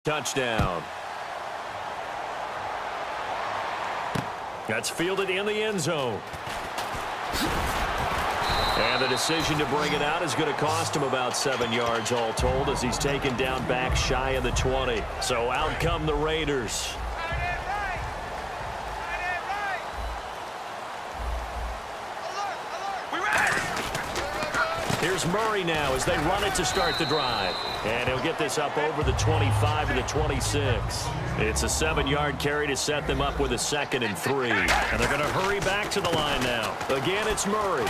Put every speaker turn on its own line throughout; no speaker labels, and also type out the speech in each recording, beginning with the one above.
Touchdown. That's fielded in the end zone. And the decision to bring it out is going to cost him about 7 yards all told as he's taken down back shy of the 20. So out come the Raiders. Here's Murray now as they run it to start the drive. And he'll get this up over the 25 to the 26. It's a 7-yard carry to set them up with a 2nd and 3. And they're going to hurry back to the line now. Again, it's Murray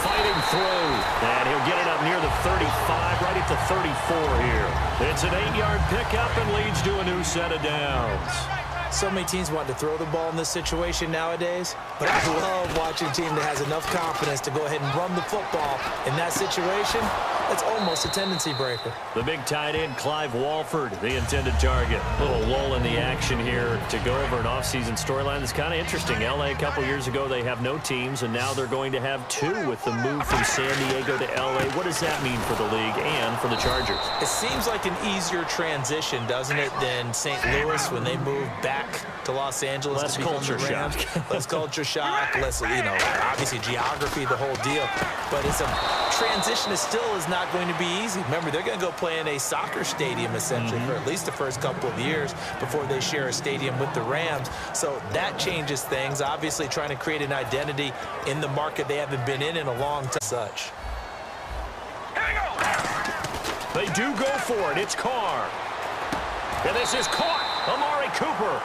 fighting through. And he'll get it up near the 35, right at the 34 here. It's an 8-yard pickup and leads to a new set of downs.
So many teams want to throw the ball in this situation nowadays, but I love watching a team that has enough confidence to go ahead and run the football in that situation. That's almost a tendency breaker.
The big tight end, Clive Walford, the intended target. A little lull in the action here to go over an offseason storyline that's kind of interesting. L.A. a couple years ago, they have no teams, and now they're going to have 2 with the move from San Diego to L.A. What does that mean for the league and for the Chargers?
It seems like an easier transition, doesn't it, than St. Louis when they moved back to Los Angeles.
Less culture shock.
Less culture shock, less, obviously geography, the whole deal. But it's a transition that still is not going to be easy. Remember, they're going to go play in a soccer stadium, essentially, for at least the first couple of years before they share a stadium with the Rams. So that changes things, obviously trying to create an identity in the market they haven't been in a long time. Such.
They do go for it. It's Carr. And this is caught. Amari Cooper.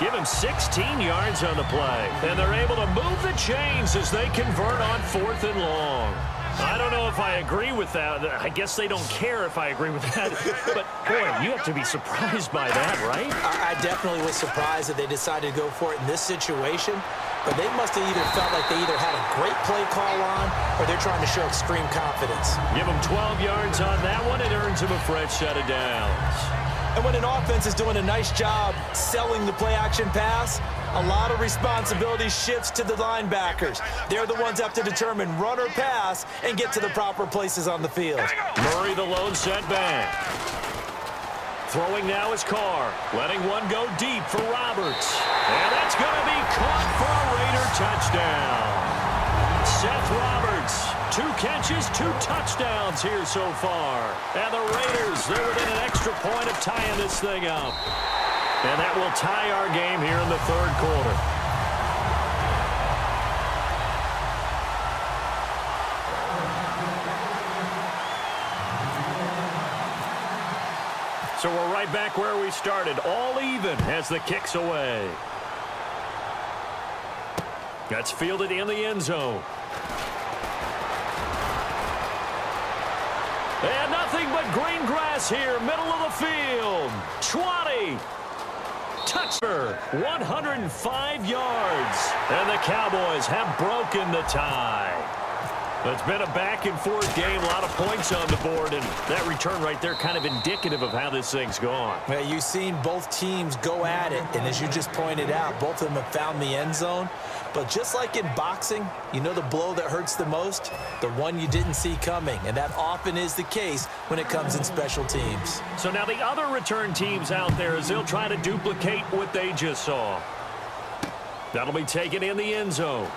Give him 16 yards on the play. And they're able to move the chains as they convert on 4th and long. I don't know if I agree with that. I guess they don't care if I agree with that. But, boy, you have to be surprised by that, right?
I definitely was surprised that they decided to go for it in this situation. But they must have either felt like they either had a great play call on or they're trying to show extreme confidence.
Give them 12 yards on that one. It earns them a fresh set of downs.
And when an offense is doing a nice job selling the play-action pass, a lot of responsibility shifts to the linebackers. They're the ones that have to determine run or pass and get to the proper places on the field.
Murray the lone setback. Throwing now is Carr. Letting one go deep for Roberts. And that's going to be caught for a Raider touchdown. Seth Roberts, 2 catches, 2 touchdowns here so far. And the Raiders, they're within an extra point of tying this thing up. And that will tie our game here in the 3rd quarter. So we're right back where we started, all even as the kick's away. That's fielded in the end zone. And nothing but green grass here, middle of the field. 20. Touchdown, 105 yards. And the Cowboys have broken the tie. It's been a back-and-forth game, a lot of points on the board, and that return right there kind of indicative of how this thing's gone.
Well, you've seen both teams go at it, and as you just pointed out, both of them have found the end zone. But just like in boxing, you know the blow that hurts the most? The one you didn't see coming, and that often is the case when it comes in special teams.
So now the other return teams out there as they'll try to duplicate what they just saw. That'll be taken in the end zone.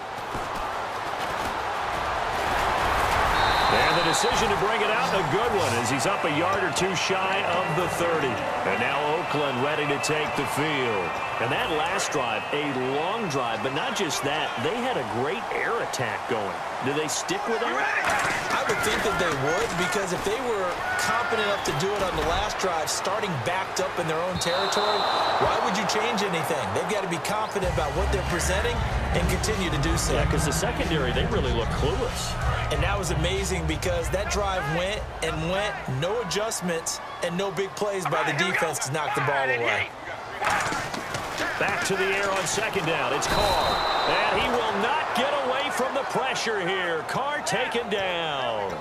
And the decision to bring it out, a good one, as he's up a yard or 2 shy of the 30. And now Oakland ready to take the field. And that last drive, a long drive, but not just that. They had a great air attack going. Do they stick with that?
I would think that they would, because if they were confident enough to do it on the last drive, starting backed up in their own territory, why would you change anything? They've got to be confident about what they're presenting and continue to do so.
Yeah, because the secondary, they really look clueless.
And that was amazing because that drive went and went, no adjustments and no big plays by the defense to knock the ball away.
Back to the air on 2nd down. It's Carr. And he will not get away from the pressure here. Carr taken down.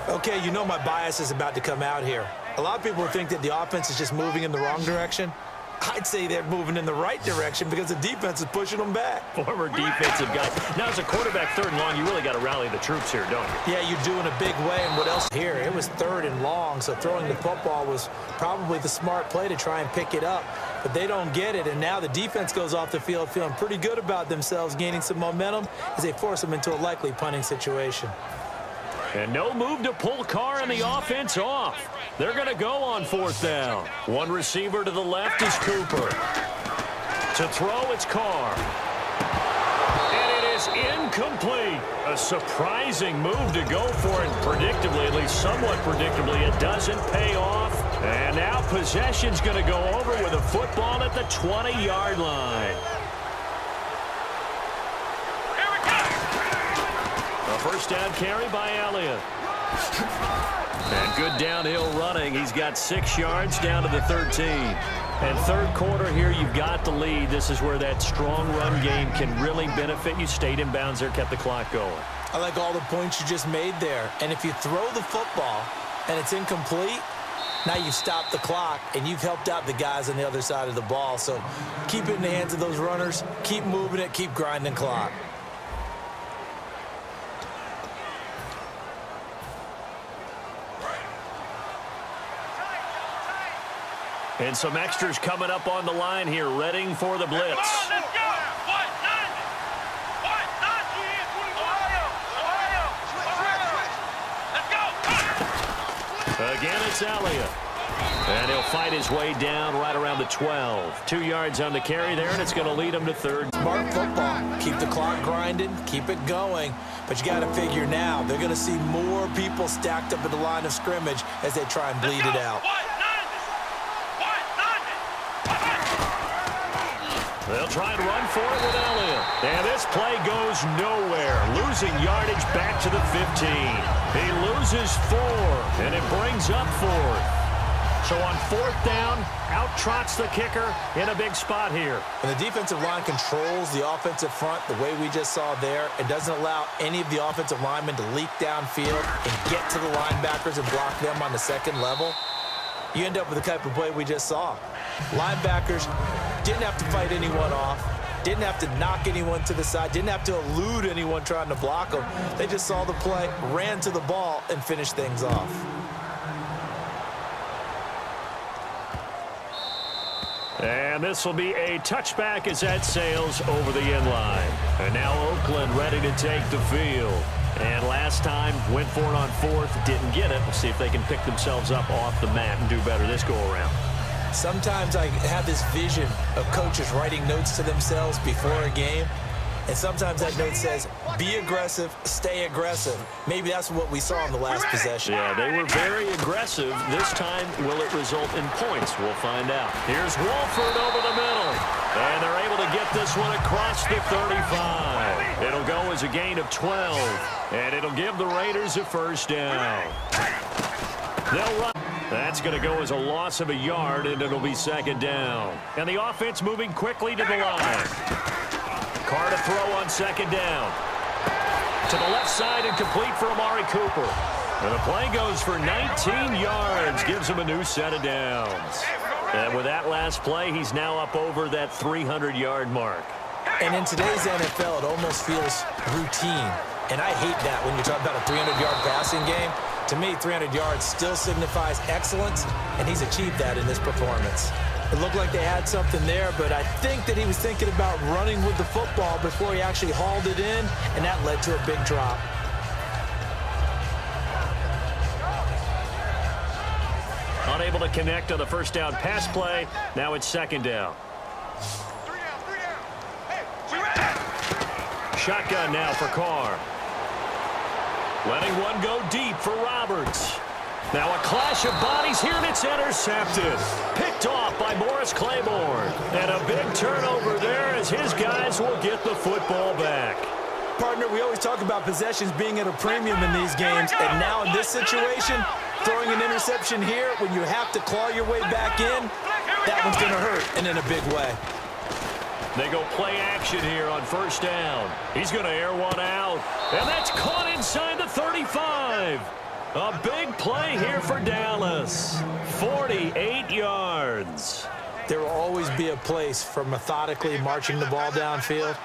Okay, you know my bias is about to come out here. A lot of people think that the offense is just moving in the wrong direction. I'd say they're moving in the right direction because the defense is pushing them back.
Former defensive guy. Now, as a quarterback, 3rd and long, you really got to rally the troops here, don't you?
Yeah, you do in a big way. And what else here? It was 3rd and long, so throwing the football was probably the smart play to try and pick it up. But they don't get it, and now the defense goes off the field feeling pretty good about themselves, gaining some momentum as they force them into a likely punting situation.
And no move to pull Carr and the offense off. They're going to go on 4th down. One receiver to the left is Cooper. To throw, it's Carr. And it is incomplete. A surprising move to go for it. Predictably, at least somewhat predictably, it doesn't pay off. And now possession's going to go over with a football at the 20-yard line. A 1st down carry by Elliott. And good downhill running. He's got 6 yards down to the 13. And 3rd quarter here, you've got the lead. This is where that strong run game can really benefit you. Stayed in bounds there, kept the clock going.
I like all the points you just made there. And if you throw the football and it's incomplete, now you've stopped the clock and you've helped out the guys on the other side of the ball. So keep it in the hands of those runners. Keep moving it. Keep grinding clock.
And some extras coming up on the line here, readying for the blitz.
Let's go!
Again, it's Elliott. And he'll fight his way down right around the 12. 2 yards on the carry there, and it's going to lead him to 3rd.
Smart football. Keep the clock grinding. Keep it going. But you got to figure now, they're going to see more people stacked up at the line of scrimmage as they try and bleed it out.
They'll try and run for it with Elliott. And this play goes nowhere. Losing yardage back to the 15. He loses 4, and it brings up 4th. So on 4th down, out trots the kicker in a big spot here.
And the defensive line controls the offensive front the way we just saw there. It doesn't allow any of the offensive linemen to leak downfield and get to the linebackers and block them on the 2nd level. You end up with the type of play we just saw. Linebackers didn't have to fight anyone off, didn't have to knock anyone to the side, didn't have to elude anyone trying to block them. They just saw the play, ran to the ball, and finished things off.
And this will be a touchback as that sails over the end line. And now Oakland ready to take the field. And last time, went for it on 4th, didn't get it. We'll see if they can pick themselves up off the mat and do better this go-around.
Sometimes I have this vision of coaches writing notes to themselves before a game, and sometimes that note says, be aggressive, stay aggressive. Maybe that's what we saw in the last possession.
Yeah, they were very aggressive. This time, will it result in points? We'll find out. Here's Wolford over the middle, and they're able to get this one across the 35. It'll go as a gain of 12, and it'll give the Raiders a 1st down. They'll run. That's going to go as a loss of a yard, and it'll be 2nd down. And the offense moving quickly to the line. Carr to throw on 2nd down. To the left side and complete for Amari Cooper. And the play goes for 19 yards. Gives him a new set of downs. And with that last play, he's now up over that 300-yard mark.
And in today's NFL, it almost feels routine. And I hate that when you talk about a 300-yard passing game. To me, 300 yards still signifies excellence, and he's achieved that in this performance. It looked like they had something there, but I think that he was thinking about running with the football before he actually hauled it in, and that led to a big drop.
Unable to connect on the 1st down pass play. Now it's 2nd down. Shotgun now for Carr. Letting one go deep for Roberts. Now a clash of bodies here, and it's intercepted. Picked off by Morris Claiborne. And a big turnover there as his guys will get the football back.
Partner, we always talk about possessions being at a premium in these games, and now in this situation, throwing an interception here when you have to claw your way back in, that one's going to hurt, and in a big way.
They go play action here on 1st down. He's going to air one out. And that's caught inside the 35. A big play here for Dallas. 48 yards.
There will always be a place for methodically marching the ball downfield.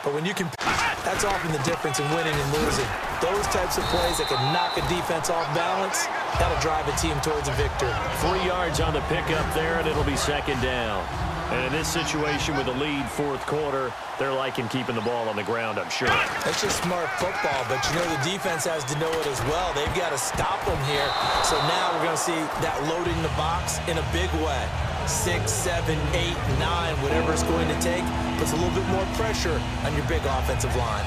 But when you can, that's often the difference in winning and losing. Those types of plays that can knock a defense off balance, that'll drive a team towards a victory.
3 yards on the pickup there, and it'll be second down. And in this situation with a lead fourth quarter, they're liking keeping the ball on the ground, I'm sure.
That's just smart football, but you know the defense has to know it as well. They've got to stop them here. So now we're going to see that loading the box in a big way. 6, 7, 8, 9, whatever it's going to take, puts a little bit more pressure on your big offensive line.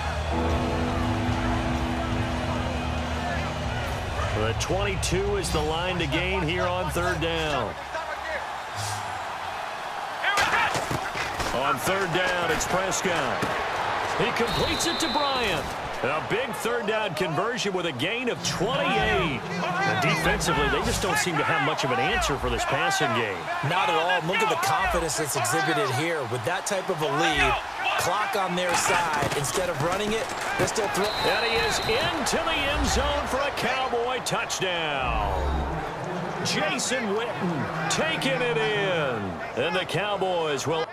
The 22 is the line to gain here on third down. On third down, it's Prescott. He completes it to Bryant. A big third down conversion with a gain of 28. And defensively, they just don't seem to have much of an answer for this passing game.
Not at all. Look at the confidence that's exhibited here. With that type of a lead, clock on their side, instead of running it, they're still throwing.
And he is into the end zone for a Cowboy touchdown. Jason Witten taking it in. And the Cowboys will...